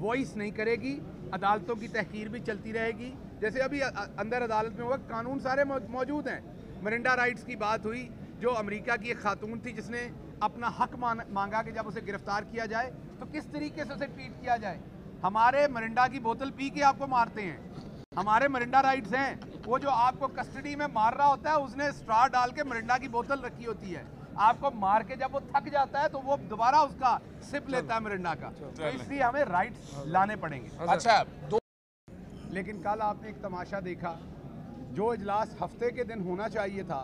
Voice नहीं करेगी, अदालतों की तहकीर भी चलती रहेगी। जैसे अभी अंदर अदालत में हुआ, कानून सारे मौजूद हैं। मिरांडा राइट्स की बात हुई, जो अमेरिका की एक खातून थी जिसने अपना हक मांगा कि जब उसे गिरफ्तार किया जाए तो किस तरीके से उसे ट्रीट किया जाए। हमारे मिरांडा की बोतल पी के आपको मारते हैं, हमारे मिरांडा राइट्स हैं। वो जो आपको कस्टडी में मार रहा होता है उसने स्ट्रा डाल के मिरांडा की बोतल रखी होती है, आपको मार के जब वो थक जाता है तो वो दोबारा उसका सिप लेता है मिरांडा का। तो इसलिए हमें राइट्स लाने पड़ेंगे। अच्छा, लेकिन कल आपने एक तमाशा देखा, जो इजलास हफ्ते के दिन होना चाहिए था,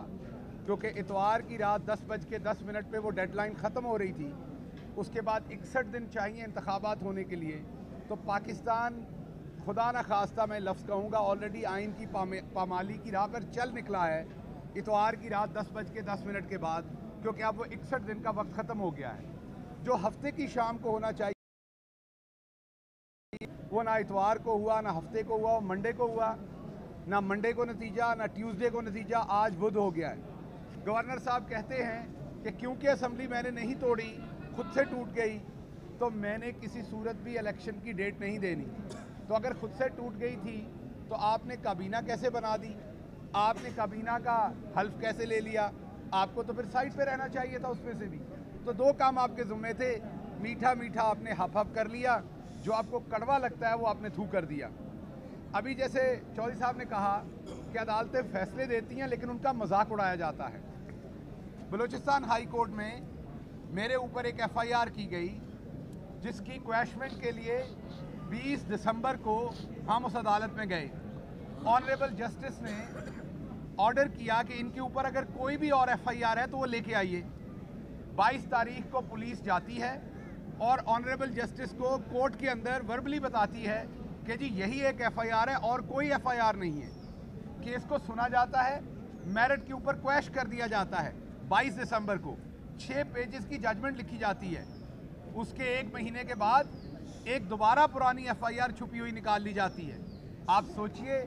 क्योंकि इतवार की रात 10:10 पे वो डेडलाइन ख़त्म हो रही थी, उसके बाद 61 दिन चाहिए इंतखाबात होने के लिए, तो पाकिस्तान खुदा न खास्ता मैं लफ्ज़ कहूँगा ऑलरेडी आइन की पामाली की राह पर चल निकला है इतवार की रात 10:10 के बाद, क्योंकि अब वो 61 दिन का वक्त ख़त्म हो गया है। जो हफ्ते की शाम को होना चाहिए वो ना इतवार को हुआ, ना हफ्ते को हुआ, वो मंडे को हुआ, ना मंडे को नतीजा, ना ट्यूसडे को नतीजा, आज बुध हो गया है। गवर्नर साहब कहते हैं कि क्योंकि असम्बली मैंने नहीं तोड़ी, खुद से टूट गई, तो मैंने किसी सूरत भी इलेक्शन की डेट नहीं देनी। तो अगर खुद से टूट गई थी तो आपने काबीना कैसे बना दी, आपने काबीना का हल्फ कैसे ले लिया, आपको तो फिर साइड पे रहना चाहिए था उसमें से भी। तो दो काम आपके ज़िम्मे थे, मीठा मीठा आपने हफ हफ कर लिया, जो आपको कड़वा लगता है वो आपने थू कर दिया। अभी जैसे चौधरी साहब ने कहा कि अदालतें फैसले देती हैं लेकिन उनका मजाक उड़ाया जाता है। बलूचिस्तान हाई कोर्ट में मेरे ऊपर एक FIR की गई जिसकी क्वैशमेंट के लिए 20 दिसंबर को हम उस अदालत में गए। ऑनरेबल जस्टिस ने ऑर्डर किया कि इनके ऊपर अगर कोई भी और FIR है तो वो लेके आइए। 22 तारीख को पुलिस जाती है और ऑनरेबल जस्टिस को कोर्ट के अंदर वर्बली बताती है कि जी यही एक FIR है और कोई FIR नहीं है। केस को सुना जाता है, मेरिट के ऊपर क्वैश कर दिया जाता है। 22 दिसंबर को 6 पेजेस की जजमेंट लिखी जाती है। उसके 1 महीने के बाद एक दोबारा पुरानी FIR छुपी हुई निकाल ली जाती है। आप सोचिए,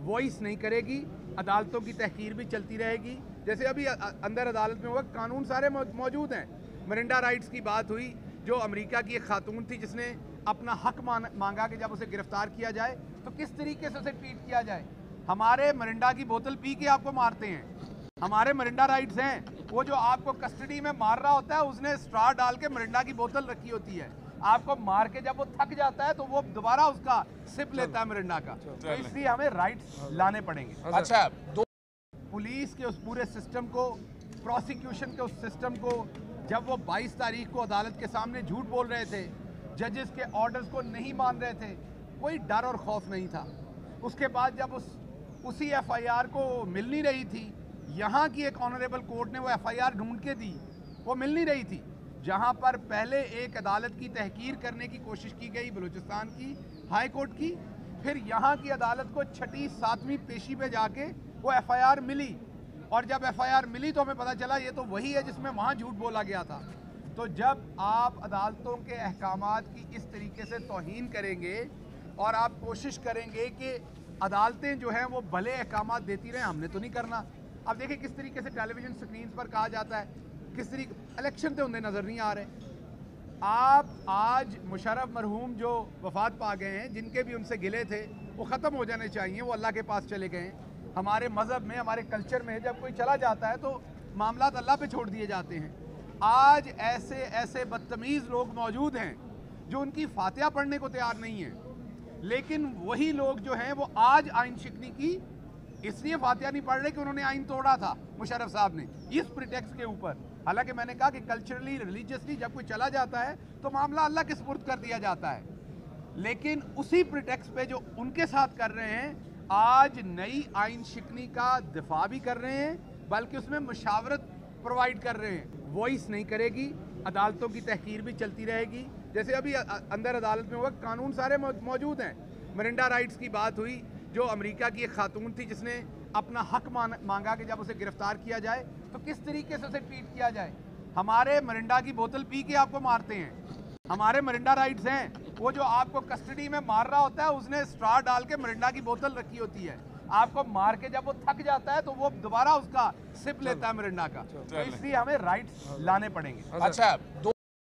वॉइस नहीं करेगी, अदालतों की तहकीर भी चलती रहेगी। जैसे अभी अंदर अदालत में हुआ, कानून सारे मौजूद हैं। मिरांडा राइट्स की बात हुई, जो अमेरिका की एक खातून थी जिसने अपना हक मांगा कि जब उसे गिरफ्तार किया जाए तो किस तरीके से उसे ट्रीट किया जाए। हमारे मिरांडा की बोतल पी के आपको मारते हैं, हमारे मिरांडा राइट्स हैं। वो जो आपको कस्टडी में मार रहा होता है उसने स्ट्रा डाल के मिरांडा की बोतल रखी होती है, आपको मार के जब वो थक जाता है तो वो दोबारा उसका सिप लेता है मिरांडा का। तो इसलिए हमें राइट्स लाने पड़ेंगे। अच्छा, पुलिस के उस पूरे सिस्टम को, प्रोसिक्यूशन के उस सिस्टम को, जब वो 22 तारीख को अदालत के सामने झूठ बोल रहे थे, जजेस के ऑर्डर्स को नहीं मान रहे थे, कोई डर और खौफ नहीं था। उसके बाद जब उसी FIR को मिल नहीं रही थी, यहाँ की एक ऑनरेबल कोर्ट ने वो FIR ढूंढ के दी, वो मिल नहीं रही थी। जहाँ पर पहले एक अदालत की तहकीर करने की कोशिश की गई बलूचिस्तान की हाई कोर्ट की, फिर यहाँ की अदालत को 6ठी 7वीं पेशी पे जाके वो FIR मिली, और जब FIR मिली तो हमें पता चला ये तो वही है जिसमें वहाँ झूठ बोला गया था। तो जब आप अदालतों के अहकामात की इस तरीके से तौहीन करेंगे और आप कोशिश करेंगे कि अदालतें जो हैं वो भले अहकामात देती रहें, हमने तो नहीं करना। अब देखिए किस तरीके से टेलीविज़न स्क्रीन पर कहा जाता है, किस तरीके इलेक्शन तो उन्हें नज़र नहीं आ रहे। आप आज मुशर्रफ मरहूम जो वफात पा गए हैं, जिनके भी उनसे गिले थे, वो ख़त्म हो जाने चाहिए, वो अल्लाह के पास चले गए हैं। हमारे मज़हब में, हमारे कल्चर में जब कोई चला जाता है तो मामला अल्लाह पे छोड़ दिए जाते हैं। आज ऐसे ऐसे बदतमीज़ लोग मौजूद हैं जो उनकी फातिहा पढ़ने को तैयार नहीं हैं, लेकिन वही लोग जो हैं वो आज आइन शिकनी की इसलिए फातिहा नहीं पढ़ रहे कि उन्होंने आइन तोड़ा था मुशर्रफ साहब ने, इस प्रिटेक्स्ट के ऊपर। हालांकि मैंने कहा कि कल्चरली, रिलीजियसली जब कोई चला जाता है तो मामला अल्लाह के सुपुर्द कर दिया जाता है, लेकिन उसी प्रिटेक्स्ट पे जो उनके साथ कर रहे हैं, आज नई आइन शिकनी का दिफा भी कर रहे हैं, बल्कि उसमें मुशावरत प्रोवाइड कर रहे हैं। वॉइस नहीं करेगी, अदालतों की तहकीर भी चलती रहेगी। जैसे अभी अंदर अदालत में हुआ, कानून सारे मौजूद हैं। मिरांडा राइट्स की बात हुई, जो अमेरिका की एक खातून थी जिसने अपना हक मांगा कि जब उसे गिरफ्तार किया जाए तो किस तरीके से उसे ट्रीट किया जाए। हमारे मिरांडा की बोतल पी के आपको मारते हैं, हमारे मिरांडा राइट्स हैं। वो जो आपको कस्टडी में मार रहा होता है उसने स्ट्रा डाल के मिरांडा की बोतल रखी होती है, आपको मार के जब वो थक जाता है तो वो दोबारा उसका सिप लेता है मिरांडा का। तो इसलिए हमें राइट्स लाने पड़ेंगे। अच्छा,